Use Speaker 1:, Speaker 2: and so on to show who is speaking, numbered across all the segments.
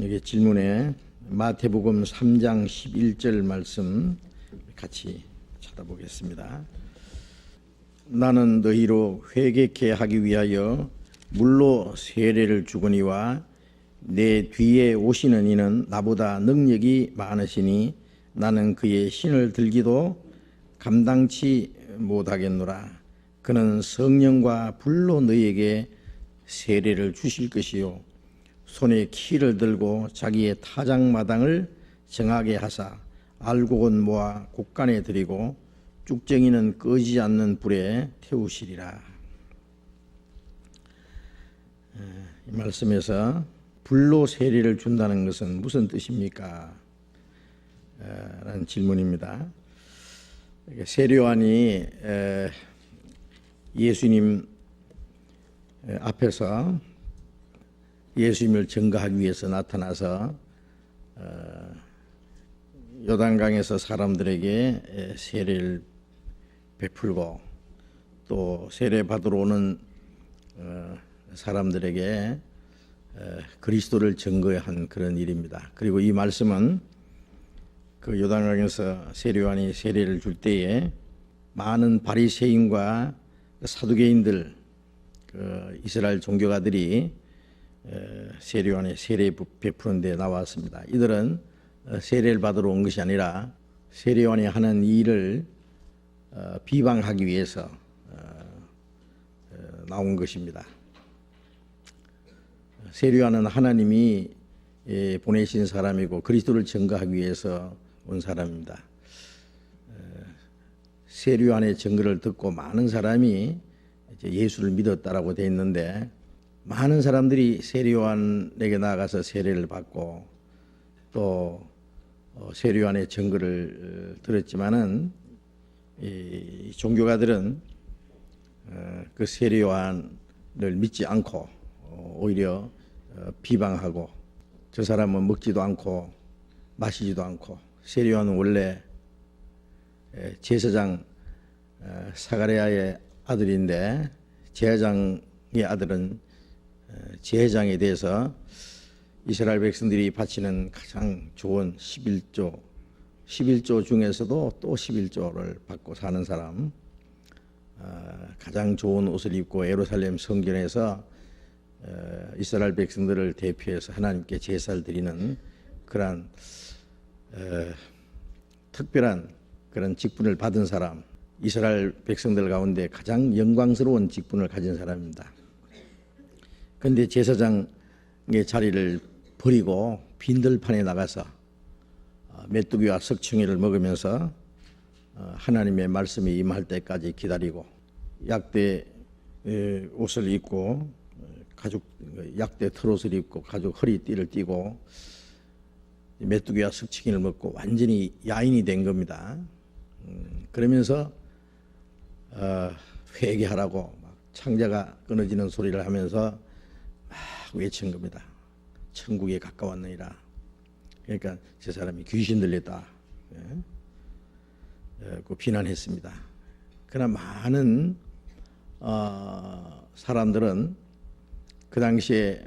Speaker 1: 여기 질문에 마태복음 3장 11절 말씀 같이 찾아보겠습니다. 나는 너희로 회개케 하기 위하여 물로 세례를 주거니와 내 뒤에 오시는 이는 나보다 능력이 많으시니 나는 그의 신을 들기도 감당치 못하겠노라. 그는 성령과 불로 너희에게 세례를 주실 것이요 손에 키를 들고 자기의 타작마당을 정하게 하사 알곡은 모아 곡간에 들이고 쭉정이는 꺼지지 않는 불에 태우시리라. 이 말씀에서 불로 세례를 준다는 것은 무슨 뜻입니까? 라는 질문입니다. 세례요한이 예수님 앞에서 예수님을 증거하기 위해서 나타나서 요단강에서 사람들에게 세례를 베풀고 또 세례 받으러 오는 사람들에게 그리스도를 증거한 그런 일입니다. 그리고 이 말씀은 그 요단강에서 세례요한이 세례를 줄 때에 많은 바리새인과 사두개인들, 그 이스라엘 종교가들이 세례요한의 세례 베푸는 데 나왔습니다. 이들은 세례를 받으러 온 것이 아니라 세례요한이 하는 일을 비방하기 위해서 나온 것입니다. 세례요한은 하나님이 보내신 사람이고 그리스도를 증거하기 위해서 온 사람입니다. 세례요한의 증거를 듣고 많은 사람이 예수를 믿었다라고 되어 있는데 많은 사람들이 세례요한에게 나아가서 세례를 받고 또 세례요한의 증거를 들었지만은 이 종교가들은 그 세례요한을 믿지 않고 오히려 비방하고 저 사람은 먹지도 않고 마시지도 않고 세례요한은 원래 제사장 사가랴의 아들인데 제사장의 아들은 제사장에 대해서 이스라엘 백성들이 바치는 가장 좋은 11조 중에서도 또 11조를 받고 사는 사람, 가장 좋은 옷을 입고 예루살렘 성전에서 이스라엘 백성들을 대표해서 하나님께 제사를 드리는 그러한 특별한 그런 직분을 받은 사람, 이스라엘 백성들 가운데 가장 영광스러운 직분을 가진 사람입니다. 그런데 제사장의 자리를 버리고 빈들판에 나가서 메뚜기와 석청이를 먹으면서 하나님의 말씀이 임할 때까지 기다리고 약대 옷을 입고 가죽 약대 털옷을 입고 가죽 허리띠를 띠고 메뚜기와 석청이를 먹고 완전히 야인이 된 겁니다. 그러면서 회개하라고 막 창자가 끊어지는 소리를 하면서 막 외친 겁니다. 천국에 가까웠느니라. 그러니까 저 사람이 귀신 들렸다. 그 비난했습니다. 그러나 많은 사람들은 그 당시에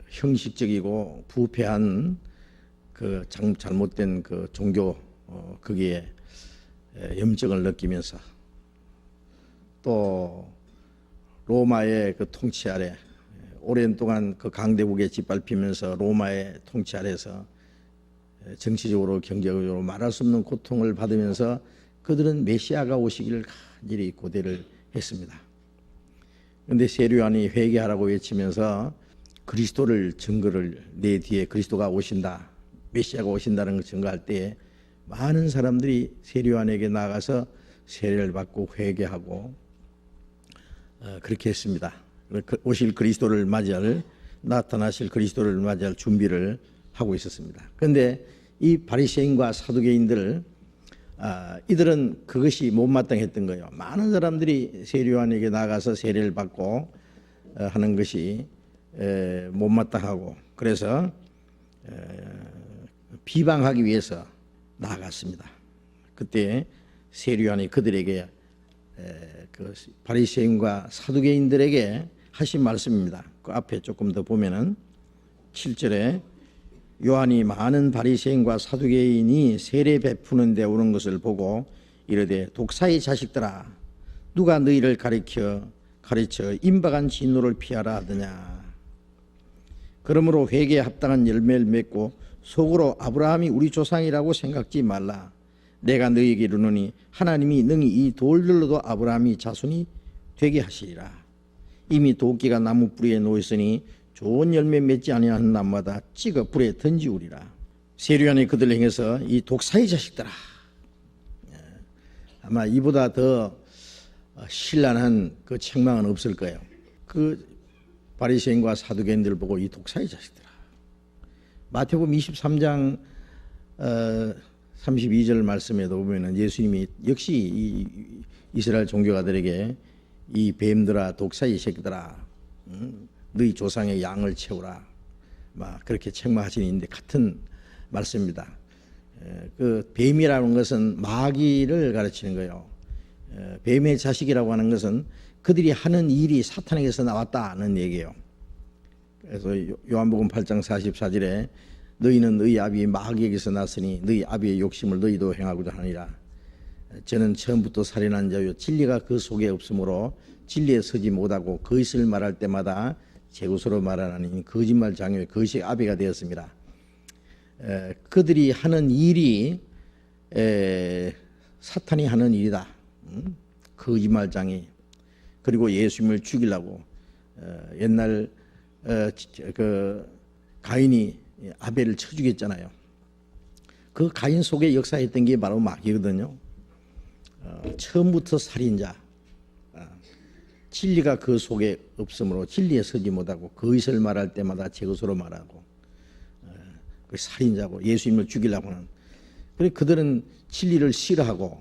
Speaker 1: 형식적이고 부패한 그 잘못된 그 종교 거기에 염증을 느끼면서 또 로마의 그 통치 아래 오랜 동안 그 강대국에 짓밟히면서 로마의 통치 아래서 정치적으로 경제적으로 말할 수 없는 고통을 받으면서 그들은 메시아가 오시기를 간절히 고대를 했습니다. 그런데 세례요한이 회개하라고 외치면서 그리스도를 증거를 내 뒤에 그리스도가 오신다, 메시아가 오신다는 걸 증거할 때에 많은 사람들이 세례요한에게 나가서 세례를 받고 회개하고 그렇게 했습니다. 오실 그리스도를 맞이할, 나타나실 그리스도를 맞이할 준비를 하고 있었습니다. 그런데 이 바리새인과 사두개인들 이들은 그것이 못마땅했던 거예요. 많은 사람들이 세례요한에게 나가서 세례를 받고 하는 것이 못마땅하고 그래서 비방하기 위해서 나아갔습니다. 그때 세례요한이 그들에게 그 바리새인과 사두개인들에게 하신 말씀입니다. 그 앞에 조금 더 보면은 7절에 요한이 많은 바리새인과 사두개인이 세례 베푸는 데 오는 것을 보고 이르되 독사의 자식들아 누가 너희를 가르쳐 임박한 진노를 피하라 하더냐. 그러므로 회개에 합당한 열매를 맺고 속으로 아브라함이 우리 조상이라고 생각지 말라. 내가 너희에게 이르노니 하나님이 능히 이 돌들로도 아브라함이 자손이 되게 하시리라. 이미 도끼가 나무 뿌리에 놓였으니 좋은 열매 맺지 아니하는 나무마다 찍어 불에 던지우리라. 세류안에 그들 행해서 이 독사의 자식들아. 아마 이보다 더 신랄한 그 책망은 없을 거예요. 그 바리새인과 사두개인들 보고 이 독사의 자식들아. 마태복음 23장 32절 말씀에도 보면은 예수님이 역시 이 이스라엘 종교가들에게 이 뱀들아 독사의 새끼들아 너희 조상의 양을 채우라 막 그렇게 책망하시는데 같은 말씀입니다. 그 뱀이라는 것은 마귀를 가르치는 거예요. 뱀의 자식이라고 하는 것은 그들이 하는 일이 사탄에게서 나왔다는 얘기예요. 그래서 요한복음 8장 44절에 너희는 너희 아비 마귀에게서 났으니 너희 아비의 욕심을 너희도 행하고자 하니라. 저는 처음부터 살인한 자요 진리가 그 속에 없으므로 진리에 서지 못하고 거짓을 말할 때마다 제 것으로 말하나니 거짓말 장요의 거짓의 아비가 되었습니다. 그들이 하는 일이 사탄이 하는 일이다. 거짓말장이. 그리고 예수님을 죽이려고 옛날 그 가인이 아벨을 쳐 죽였잖아요. 그 가인 속에 역사했던 게 바로 마귀거든요. 처음부터 살인자. 진리가 그 속에 없으므로 진리에 서지 못하고 거짓을 말할 때마다 제 것으로 말하고 그 살인자고 예수님을 죽이려고 하는. 그래 그들은 진리를 싫어하고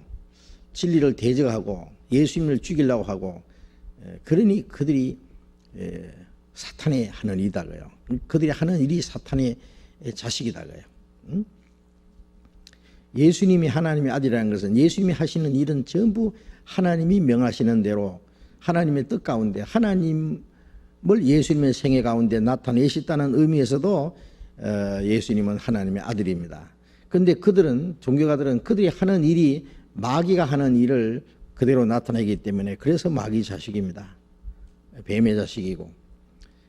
Speaker 1: 진리를 대적하고 예수님을 죽이려고 하고 그러니 그들이 사탄이 하는 일이다고요. 그들이 하는 일이 사탄의 자식이다고요. 예수님이 하나님의 아들이라는 것은 예수님이 하시는 일은 전부 하나님이 명하시는 대로 하나님의 뜻 가운데 하나님을 예수님의 생애 가운데 나타내셨다는 의미에서도 예수님은 하나님의 아들입니다. 그런데 그들은 종교가들은 그들이 하는 일이 마귀가 하는 일을 그대로 나타내기 때문에 그래서 마귀 자식입니다. 뱀의 자식이고.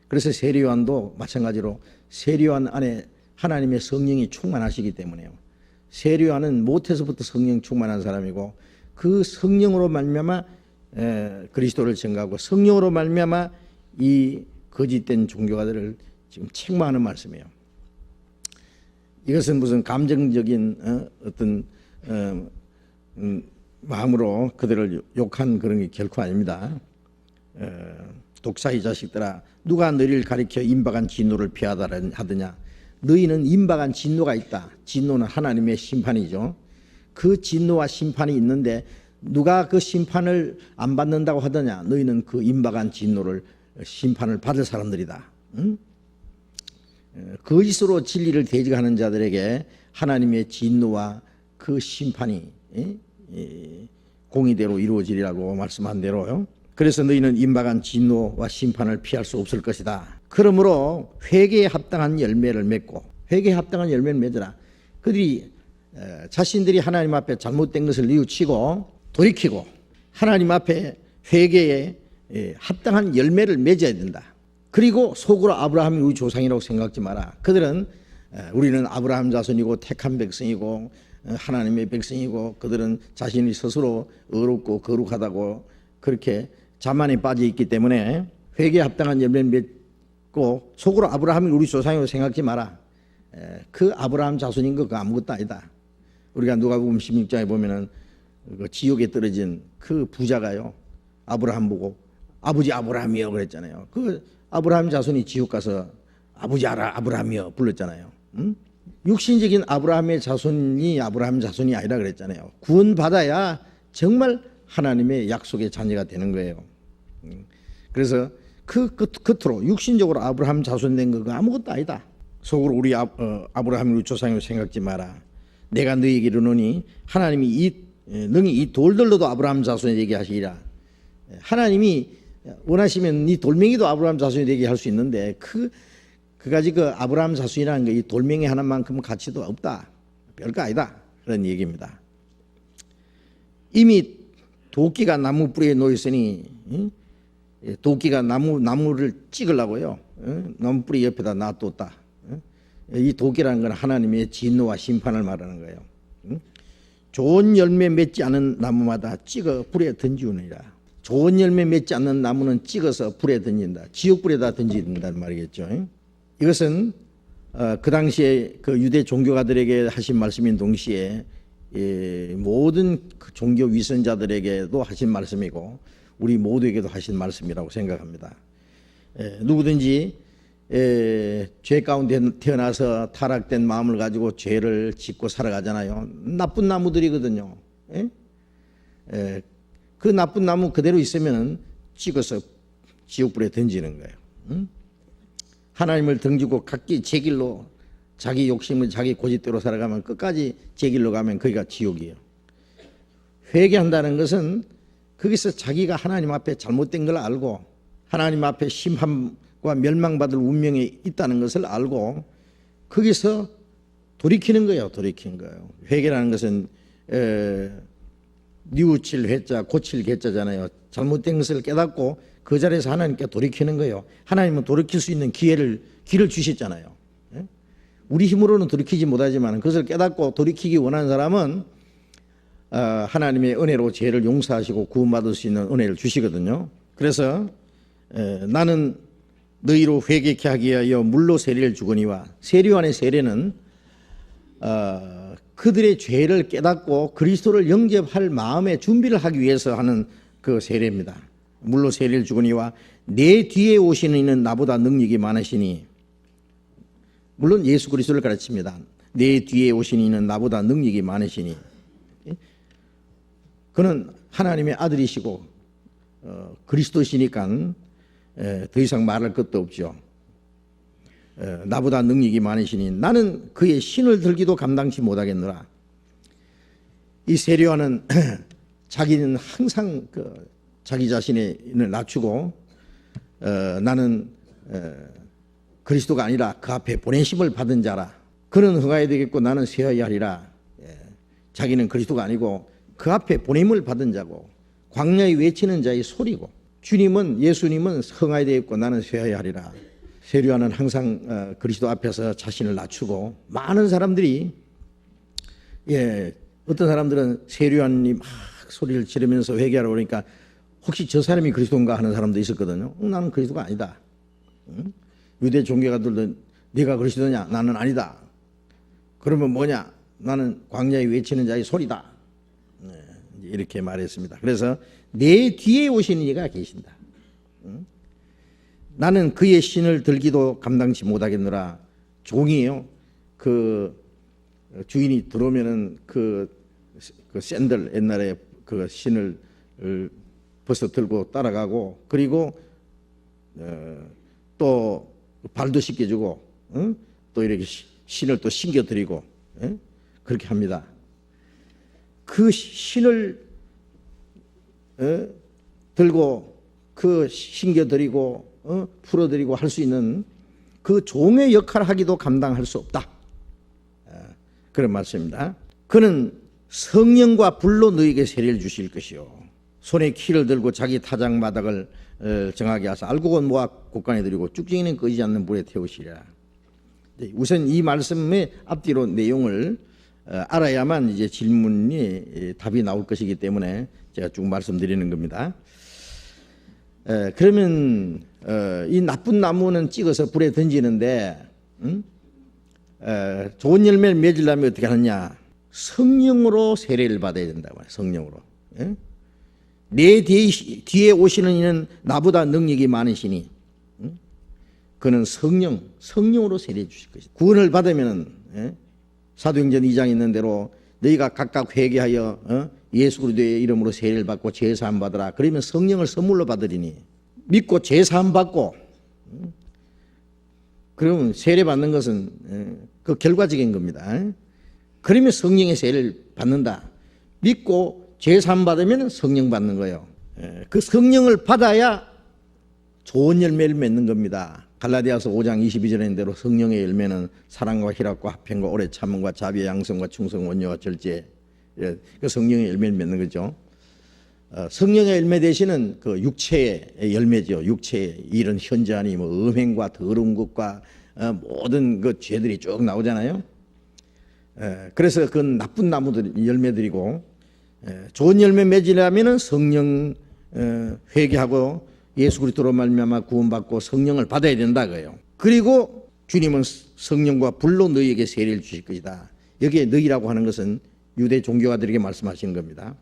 Speaker 1: 그래서 세례요한도 마찬가지로 세례요한 안에 하나님의 성령이 충만하시기 때문에요. 세례요한은 모태서부터 성령 충만한 사람이고 그 성령으로 말미암아 그리스도를 증거하고 성령으로 말미암아 이 거짓된 종교가들을 지금 책망하는 말씀이에요. 이것은 무슨 감정적인 어떤 마음으로 그들을 욕한 그런 게 결코 아닙니다. 독사의 자식들아 누가 너희를 가리켜 임박한 진노를 피하다 하더냐. 너희는 임박한 진노가 있다. 진노는 하나님의 심판이죠. 그 진노와 심판이 있는데 누가 그 심판을 안 받는다고 하더냐. 너희는 그 임박한 진노를 심판을 받을 사람들이다. 거짓으로 진리를 대적하는 자들에게 하나님의 진노와 그 심판이 공의대로 이루어지리라고 말씀한 대로요. 그래서 너희는 임박한 진노와 심판을 피할 수 없을 것이다. 그러므로 회개에 합당한 열매를 맺고 회개에 합당한 열매를 맺으라. 그들이 자신들이 하나님 앞에 잘못된 것을 뉘우치고 돌이키고 하나님 앞에 회개에 합당한 열매를 맺어야 된다. 그리고 속으로 아브라함이 우리 조상이라고 생각하지 마라. 그들은 우리는 아브라함 자손이고 택한 백성이고 하나님의 백성이고 그들은 자신이 스스로 의롭고 거룩하다고 그렇게 자만에 빠져 있기 때문에 회개에 합당한 열매를 맺고 속으로 아브라함이 우리 조상이라고 생각하지 마라. 그 아브라함 자손인 거 그거 아무것도 아니다. 우리가 누가복음 16장에 보면은 그 지옥에 떨어진 그 부자가요 아브라함 보고 아버지 아브라함이여 그랬잖아요. 그 아브라함 자손이 지옥 가서 아버지 아브라함이여 불렀잖아요. 육신적인 아브라함의 자손이 아브라함 자손이 아니라 그랬잖아요. 구원받아야 정말 하나님의 약속의 자녀가 되는 거예요. 그래서 그 겉으로 육신적으로 아브라함 자손 된 거 아무것도 아니다. 속으로 우리 아브라함이 우리 조상이라고 생각지 마라. 내가 너희에게 이르노니 하나님이 능히 이 돌들로도 아브라함 자손이 되게 하시리라. 하나님이 원하시면 이 돌멩이도 아브라함 자손이 되게 할 수 있는데 그 그가지 그 아브라함 자손이라는 게 이 돌멩이 하나만큼 가치도 없다. 별거 아니다. 그런 얘기입니다. 이미 도끼가 나무 뿌리에 놓여 있으니 도끼가 나무를 찍으려고요. 나무 뿌리 옆에다 놔뒀다. 이 도끼라는 건 하나님의 진노와 심판을 말하는 거예요. 좋은 열매 맺지 않은 나무마다 찍어 불에 던지우느니라. 좋은 열매 맺지 않는 나무는 찍어서 불에 던진다. 지옥불에다 던진다는 말이겠죠. 이것은 그 당시에 그 유대 종교가들에게 하신 말씀인 동시에 모든 그 종교 위선자들에게도 하신 말씀이고 우리 모두에게도 하신 말씀이라고 생각합니다. 누구든지 죄 가운데 태어나서 타락된 마음을 가지고 죄를 짓고 살아가잖아요. 나쁜 나무들이거든요. 그 나쁜 나무 그대로 있으면 찍어서 지옥불에 던지는 거예요. 하나님을 등지고 각기 제 길로 자기 욕심을 자기 고집대로 살아가면 끝까지 제 길로 가면 거기가 지옥이에요. 회개한다는 것은 거기서 자기가 하나님 앞에 잘못된 걸 알고 하나님 앞에 심판과 멸망받을 운명에 있다는 것을 알고 거기서 돌이키는 거예요. 돌이키는 거예요. 회개라는 것은 뉘우칠 회자 고칠 개자잖아요. 잘못된 것을 깨닫고 그 자리에서 하나님께 돌이키는 거예요. 하나님은 돌이킬 수 있는 길을 주셨잖아요. 우리 힘으로는 돌이키지 못하지만 그것을 깨닫고 돌이키기 원하는 사람은 하나님의 은혜로 죄를 용서하시고 구원받을 수 있는 은혜를 주시거든요. 그래서 나는 너희로 회개케 하기 위하여 물로 세례를 주거니와 세례요한의 세례는 그들의 죄를 깨닫고 그리스도를 영접할 마음의 준비를 하기 위해서 하는 그 세례입니다. 물로 세례를 주거니와 내 뒤에 오시는 이는 나보다 능력이 많으시니, 물론 예수 그리스도를 가르칩니다. 내 뒤에 오시는 이는 나보다 능력이 많으시니, 그는 하나님의 아들이시고 그리스도시니까 더 이상 말할 것도 없죠. 나보다 능력이 많으시니 나는 그의 신을 들기도 감당치 못하겠노라. 이 세례요한은 자기는 항상 자기 자신을 낮추고 나는 그리스도가 아니라 그 앞에 보내심을 받은 자라. 그는 흥하여야 되겠고 나는 쇠하여야 하리라. 자기는 그리스도가 아니고 그 앞에 보냄을 받은 자고 광야에 외치는 자의 소리고 주님은 예수님은 흥하여야 되겠고 나는 쇠하여야 하리라. 세례요한은 항상 그리스도 앞에서 자신을 낮추고 많은 사람들이 어떤 사람들은 세례요한이 막 소리를 지르면서 회개하라고 그러니까 혹시 저 사람이 그리스도인가 하는 사람도 있었거든요. 나는 그리스도가 아니다. 유대 종교가들도 네가 그리스도냐? 나는 아니다. 그러면 뭐냐? 나는 광야에 외치는 자의 소리다. 이렇게 말했습니다. 그래서 내 뒤에 오시는 이가 계신다. 나는 그의 신을 들기도 감당치 못하겠노라. 종이에요. 그 주인이 들어오면은 그 샌들 옛날에 그 신을 벗어 들고 따라가고 그리고 또 발도 씻겨주고 또 이렇게 신을 또 신겨드리고 그렇게 합니다. 그 신을 들고 그 신겨드리고 풀어드리고 할 수 있는 그 종의 역할을 하기도 감당할 수 없다. 그런 말씀입니다. 그는 성령과 불로 너에게 세례를 주실 것이요 손에 키를 들고 자기 타작 마닥을 정하게 하사 알곡은 모아 곳간에 들이고 쭉정이는 꺼지지 않는 물에 태우시리라. 우선 이 말씀의 앞뒤로 내용을 알아야만 이제 질문이 답이 나올 것이기 때문에 제가 쭉 말씀드리는 겁니다. 그러면 이 나쁜 나무는 찍어서 불에 던지는데 좋은 열매를 맺으려면 어떻게 하느냐? 성령으로 세례를 받아야 된다고 해요. 성령으로. 내 뒤에 오시는 이는 나보다 능력이 많으시니 그는 성령으로 세례해 주실 것이다. 구원을 받으면 사도행전 2장에 있는 대로 너희가 각각 회개하여 예수 그리스도의 이름으로 세례를 받고 제사함 받으라. 그러면 성령을 선물로 받으리니 믿고 제사함 받고 그러면 세례 받는 것은 그 결과적인 겁니다. 그러면 성령의 세례를 받는다. 믿고 제사함 받으면 성령 받는 거예요. 그 성령을 받아야 좋은 열매를 맺는 겁니다. 갈라디아서 5장 22절에 대로 성령의 열매는 사랑과 희락과 화평과 오래 참음과 자비와 양성과 충성 원효와 절제. 그 성령의 열매를 맺는 거죠. 성령의 열매 대신은 그 육체의 열매죠. 육체의 이런 현저하니 뭐 음행과 더러운 것과 모든 그 죄들이 쭉 나오잖아요. 그래서 그 나쁜 나무들 열매들이고, 좋은 열매 맺으려면은 성령 회개하고 예수 그리스도로 말미암아 구원받고 성령을 받아야 된다 그래요. 그리고 주님은 성령과 불로 너희에게 세례를 주실 것이다. 여기에 너희라고 하는 것은 유대 종교가들에게 말씀하시는 겁니다.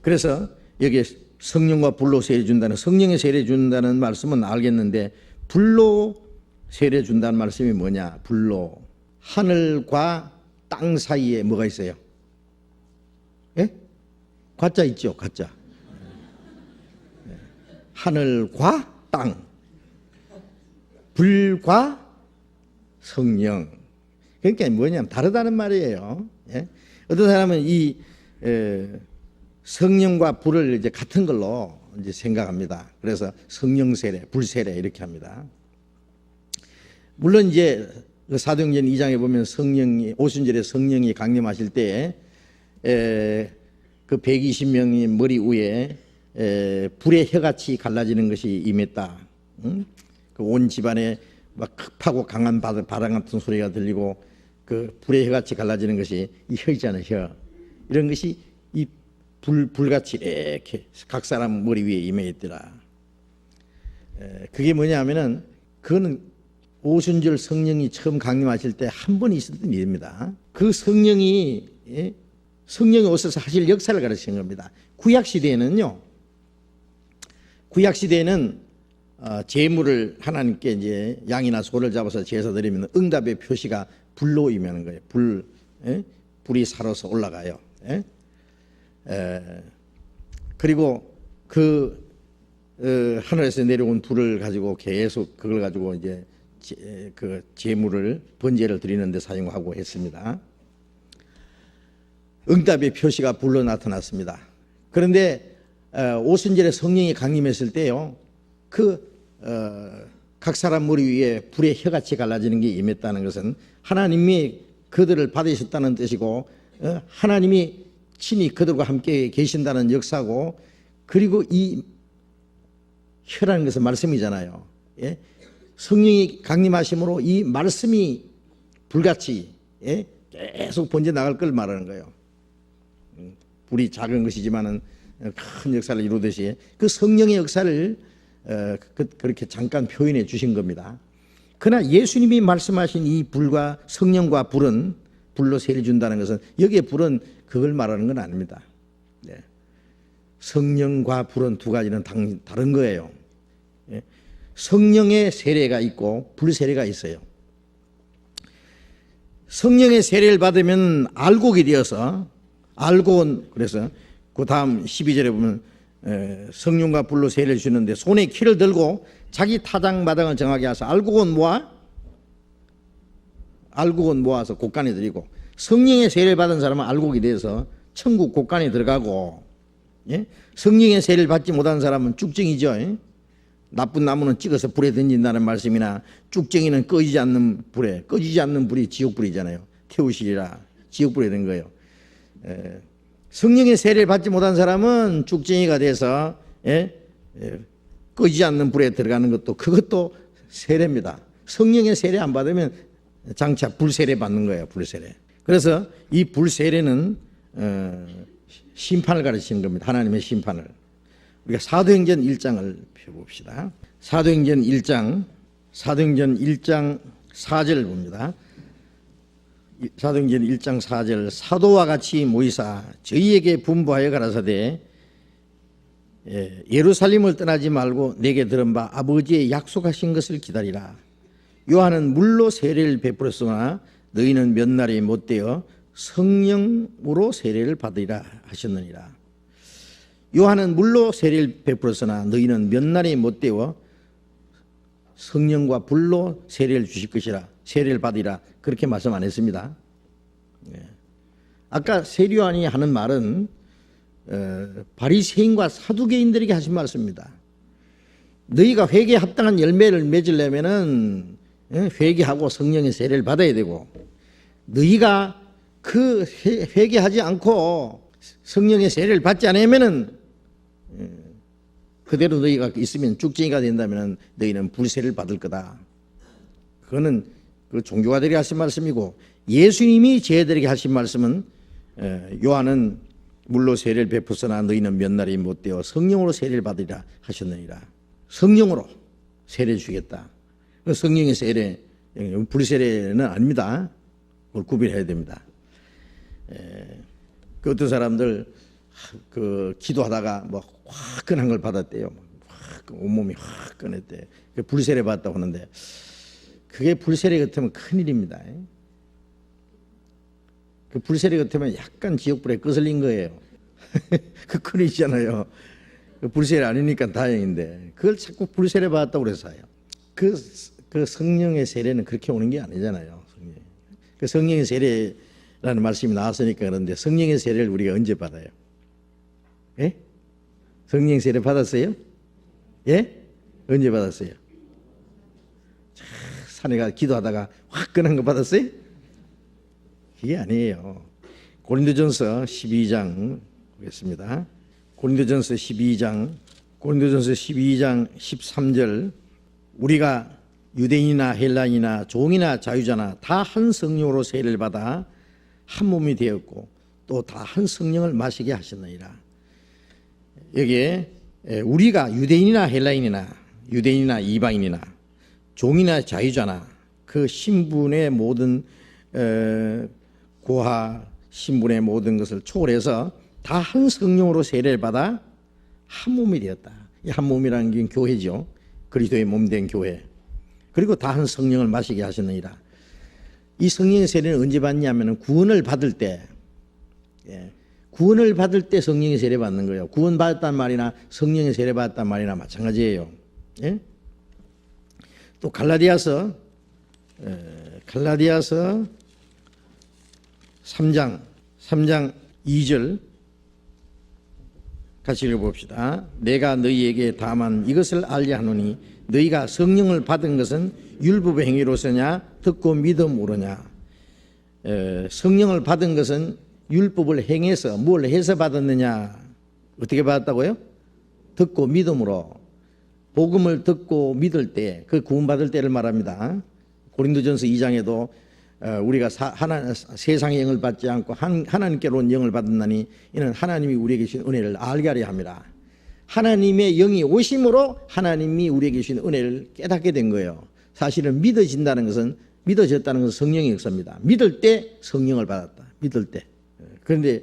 Speaker 1: 그래서 여기에 성령과 불로 세례 준다는, 성령의 세례 준다는 말씀은 알겠는데 불로 세례 준다는 말씀이 뭐냐? 불로, 하늘과 땅 사이에 뭐가 있어요? 예? 과자 있죠, 과자. 하늘과 땅, 불과 성령. 그러니까 뭐냐면 다르다는 말이에요. 예? 어떤 사람은 이 성령과 불을 이제 같은 걸로 이제 생각합니다. 그래서 성령 세례, 불 세례 이렇게 합니다. 물론 이제 사도행전 2장에 보면 성령이, 오순절에 성령이 강림하실 때 그 120명이 머리 위에 불의 혀같이 갈라지는 것이 임했다. 그 온 집안에 막 급하고 강한 바람 같은 소리가 들리고 그 불의 혀같이 갈라지는 것이 이 혀 있잖아요, 혀. 이런 것이 이 불같이 이렇게 각 사람 머리 위에 임해 있더라. 그게 뭐냐면은 그거는 오순절 성령이 처음 강림하실 때 한 번 있었던 일입니다. 그 성령이 오셔서 하실 역사를 가르치는 겁니다. 구약 시대에는요. 구약 시대에는 제물을 하나님께 이제 양이나 소를 잡아서 제사 드리면 응답의 표시가 불로 임하는 거예요. 불이 살아서 올라가요. 그리고 그 하늘에서 내려온 불을 가지고 계속 그걸 가지고 이제 그 제물을 번제를 드리는데 사용하고 했습니다. 응답의 표시가 불로 나타났습니다. 그런데 오순절에 성령이 강림했을 때요, 각 사람 머리 위에 불의 혀같이 갈라지는 게 임했다는 것은 하나님이 그들을 받으셨다는 뜻이고, 하나님이 친히 그들과 함께 계신다는 역사고, 그리고 이 혀라는 것은 말씀이잖아요. 예? 성령이 강림하심으로 이 말씀이 불같이 계속 번져 나갈 걸 말하는 거예요. 불이 작은 것이지만은 큰 역사를 이루듯이 그 성령의 역사를 그렇게 잠깐 표현해 주신 겁니다. 그러나 예수님이 말씀하신 이 불과 성령과 불은, 불로 세례 준다는 것은 여기에 불은 그걸 말하는 건 아닙니다. 성령과 불은 두 가지는 다른 거예요. 성령의 세례가 있고 불 세례가 있어요. 성령의 세례를 받으면 알곡이 되어서, 알곡은 그래서 그 다음 12절에 보면 성령과 불로 세례를 주는데 손에 키를 들고 자기 타작 마당을 정하게 하사 알곡은 모아서 곳간에 드리고, 성령의 세례를 받은 사람은 알곡이 돼서 천국 곳간에 들어가고, 성령의 세례를 받지 못한 사람은 쭉정이죠. 나쁜 나무는 찍어서 불에 던진다는 말씀이나 쭉정이는 꺼지지 않는 불이 지옥불이잖아요. 태우시리라, 지옥불이 된 거예요. 성령의 세례를 받지 못한 사람은 쭉정이가 돼서 꺼지지 않는 불에 들어가는 것도, 그것도 세례입니다. 성령의 세례 안 받으면 장차 불세례 받는 거예요. 불세례. 그래서 이 불세례는 심판을 가르치는 겁니다. 하나님의 심판을. 우리가 사도행전 1장을 펴봅시다. 사도행전 1장 4절 봅니다. 사도행전 1장 4절, 사도와 같이 모이사 저희에게 분부하여 가라사대 예루살렘을 떠나지 말고 내게 들은 바 아버지의 약속하신 것을 기다리라. 요한은 물로 세례를 베풀었으나 너희는 몇 날이 못되어 성령으로 세례를 받으리라 하셨느니라. 요한은 물로 세례를 베풀었으나 너희는 몇 날이 못되어 성령과 불로 세례를 주실 것이라, 세례를 받으리라, 그렇게 말씀 안 했습니다. 아까 세례요한이 하는 말은 바리새인과 사두개인들에게 하신 말씀입니다. 너희가 회개에 합당한 열매를 맺으려면은 회개하고 성령의 세례를 받아야 되고, 너희가 그 회개하지 않고 성령의 세례를 받지 않으면은 그대로 너희가 있으면 쭉쟁이가 된다면은 너희는 불세를 받을 거다. 그거는 그 종교가들이 하신 말씀이고, 예수님이 저희들에게 하신 말씀은 요한은 물로 세례를 베푸서나 너희는 몇 날이 못되어 성령으로 세례를 받으리라 하셨느니라. 성령으로 세례 주겠다. 성령의 세례, 불세례는 아닙니다. 그걸 구별해야 됩니다. 그 어떤 사람들 그 기도하다가 뭐 화끈한 걸 받았대요. 온몸이 화끈했대. 불세례 받았다고 하는데, 그게 불세례 같으면 큰일입니다. 그 불세례 같으면 약간 지옥불에 거슬린 거예요. 그 큰일이잖아요. 그 불세례 아니니까 다행인데, 그걸 자꾸 불세례 받았다고 그래서요. 그 성령의 세례는 그렇게 오는 게 아니잖아요. 그 성령의 세례라는 말씀이 나왔으니까 그런데, 성령의 세례를 우리가 언제 받아요? 예? 성령의 세례 받았어요? 예? 언제 받았어요? 산에 가 기도하다가 화끈한 거 받았어요? 그게 아니에요. 고린도전서 12장 보겠습니다. 고린도전서 12장 13절, 우리가 유대인이나 헬라인이나 종이나 자유자나 다 한 성령으로 세례를 받아 한 몸이 되었고 또 다 한 성령을 마시게 하셨느니라. 여기에 우리가 유대인이나 헬라인이나 유대인이나 이방인이나 종이나 자유자나 그 신분의 모든 고하 신분의 모든 것을 초월해서 다 한 성령으로 세례를 받아 한 몸이 되었다. 이 한 몸이라는 게 교회죠. 그리스도의 몸된 교회. 그리고 다 한 성령을 마시게 하셨느니라. 이 성령의 세례는 언제 받냐면 구원을 받을 때, 구원을 받을 때 성령의 세례 받는 거예요. 구원 받았단 말이나 성령의 세례 받았단 말이나 마찬가지예요. 예? 또 갈라디아서 3장 2절 같이 읽어봅시다. 내가 너희에게 다만 이것을 알게 하노니 너희가 성령을 받은 것은 율법의 행위로서냐 듣고 믿음으로냐. 성령을 받은 것은 율법을 행해서 뭘 해서 받았느냐. 어떻게 받았다고요? 듣고 믿음으로. 복음을 듣고 믿을 때, 그 구원받을 때를 말합니다. 고린도전서 2장에도 우리가 세상의 영을 받지 않고 하나님께로 온 영을 받았나니 이는 하나님이 우리에게 주신 은혜를 알게 하려 함이라. 하나님의 영이 오심으로 하나님이 우리에게 주신 은혜를 깨닫게 된 거예요. 사실은 믿어진다는 것은, 믿어졌다는 것은 성령의 역사입니다. 믿을 때 성령을 받았다. 믿을 때. 그런데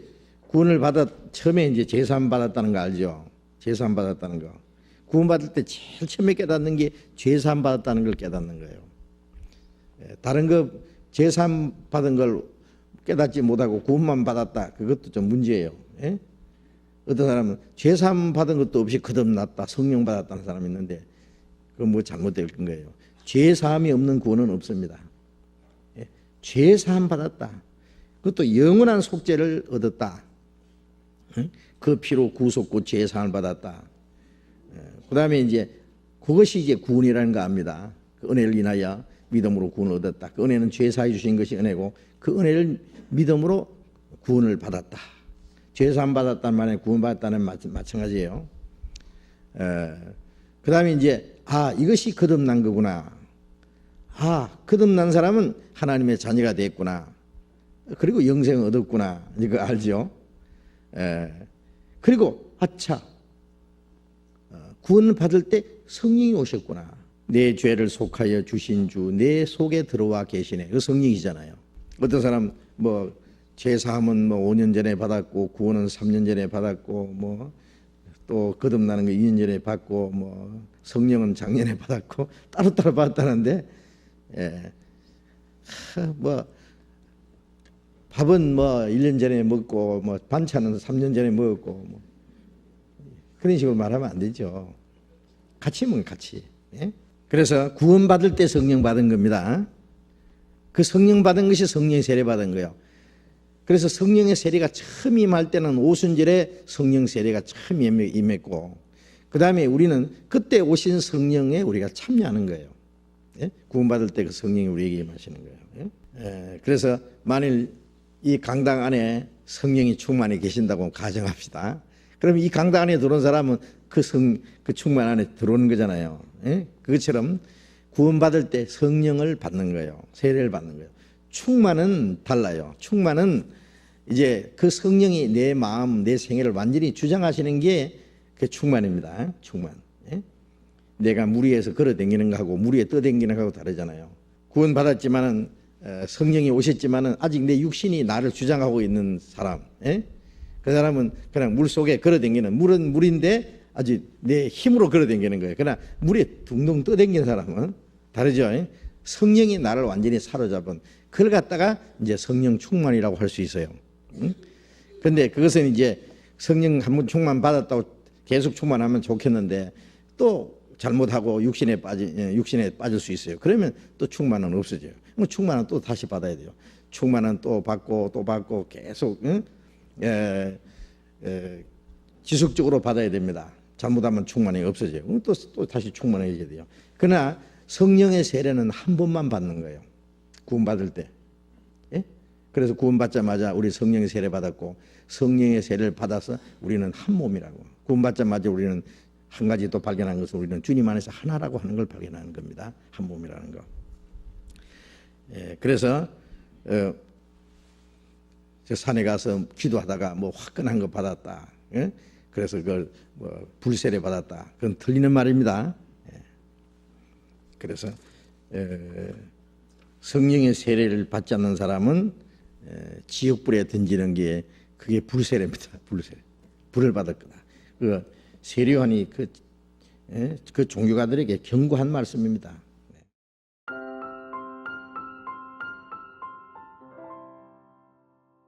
Speaker 1: 구원을 처음에 이제 제사함 받았다는 거 알죠? 제사함 받았다는 거. 구원받을 때 제일 처음에 깨닫는 게 제사함 받았다는 걸 깨닫는 거예요. 다른 거 제사함 받은 걸 깨닫지 못하고 구원만 받았다. 그것도 좀 문제예요. 예? 어떤 사람은 제사함 받은 것도 없이 거듭났다, 성령 받았다는 사람이 있는데 그건 뭐 잘못된 거예요. 제사함이 없는 구원은 없습니다. 예? 제사함 받았다. 그것도 영원한 속죄를 얻었다. 예? 그 피로 구속고 제사함을 받았다. 그 다음에 이제 그것이 이제 구원이라는 거 압니다. 그 은혜를 인하여 믿음으로 구원을 얻었다. 그 은혜는 죄사해 주신 것이 은혜고 그 은혜를 믿음으로 구원을 받았다. 죄사함 받았다는 말에 구원받았다는 마찬가지예요. 그 다음에 이제 이것이 거듭난 거구나. 거듭난 사람은 하나님의 자녀가 됐구나. 그리고 영생을 얻었구나. 이거 알죠? 그리고 구원을 받을 때 성령이 오셨구나. 내 죄를 속하여 주신 주 내 속에 들어와 계시네. 그 성령이잖아요. 어떤 사람 뭐 죄사함은 5년 전에 받았고 구원은 3년 전에 받았고 또 거듭나는 거 2년 전에 받고 성령은 작년에 받았고 따로따로 받았다는데 밥은 1년 전에 먹고 반찬은 3년 전에 먹었고 그런 식으로 말하면 안 되죠. 같이 먹으면 같이. 예? 그래서 구원받을 때 성령 받은 겁니다. 그 성령 받은 것이 성령의 세례 받은 거예요. 그래서 성령의 세례가 처음 임할 때는 오순절에 성령 세례가 처음 임했고 그 다음에 우리는 그때 오신 성령에 우리가 참여하는 거예요. 예? 구원받을 때 그 성령이 우리에게 임하시는 거예요. 예? 그래서 만일 이 강당 안에 성령이 충만히 계신다고 가정합시다. 그럼 이 강당 안에 들어온 사람은 그 충만 안에 들어오는 거잖아요. 예? 그것처럼 구원받을 때 성령을 받는 거예요. 세례를 받는 거예요. 충만은 달라요. 충만은 이제 그 성령이 내 마음, 내 생애를 완전히 주장하시는 게 그 충만입니다. 충만. 예? 내가 물 위에서 걸어 다니는 거하고 물 위에 떠 다니는 거하고 다르잖아요. 구원받았지만은 성령이 오셨지만은 아직 내 육신이 나를 주장하고 있는 사람. 예? 그 사람은 그냥 물 속에 걸어 다니는, 물은 물인데 아주 내 힘으로 걸어 다니는 거예요. 그러나 물에 둥둥 떠 다니는 사람은 다르죠. 예? 성령이 나를 완전히 사로잡은 그걸 갖다가 이제 성령 충만이라고 할 수 있어요. 그런데 그것은 이제 성령 한 번 충만 받았다고 계속 충만하면 좋겠는데 또 잘못하고 육신에 빠질 수 있어요. 그러면 또 충만은 없어져요. 뭐 충만은 또 다시 받아야 돼요. 충만은 또 받고 또 받고 계속 지속적으로 받아야 됩니다. 잘못하면 충만이 없어져요. 또 다시 충만해져야 돼요. 그러나 성령의 세례는 한 번만 받는 거예요. 구원받을 때. 예? 그래서 구원받자마자 우리 성령의 세례 받았고 성령의 세례를 받아서 우리는 한 몸이라고. 구원받자마자 우리는 한 가지 또 발견한 것은 우리는 주님 안에서 하나라고 하는 걸 발견하는 겁니다. 한 몸이라는 거. 예, 그래서 저 산에 가서 기도하다가 뭐 화끈한 거 받았다. 예? 그래서 그걸 뭐 불세례 받았다. 그건 틀리는 말입니다. 예. 그래서 성령의 세례를 받지 않는 사람은 지옥불에 던지는 게 그게 불세례입니다. 불세례. 불을 받을 거다. 그 세례요한이 그 종교가들에게 경고한 말씀입니다.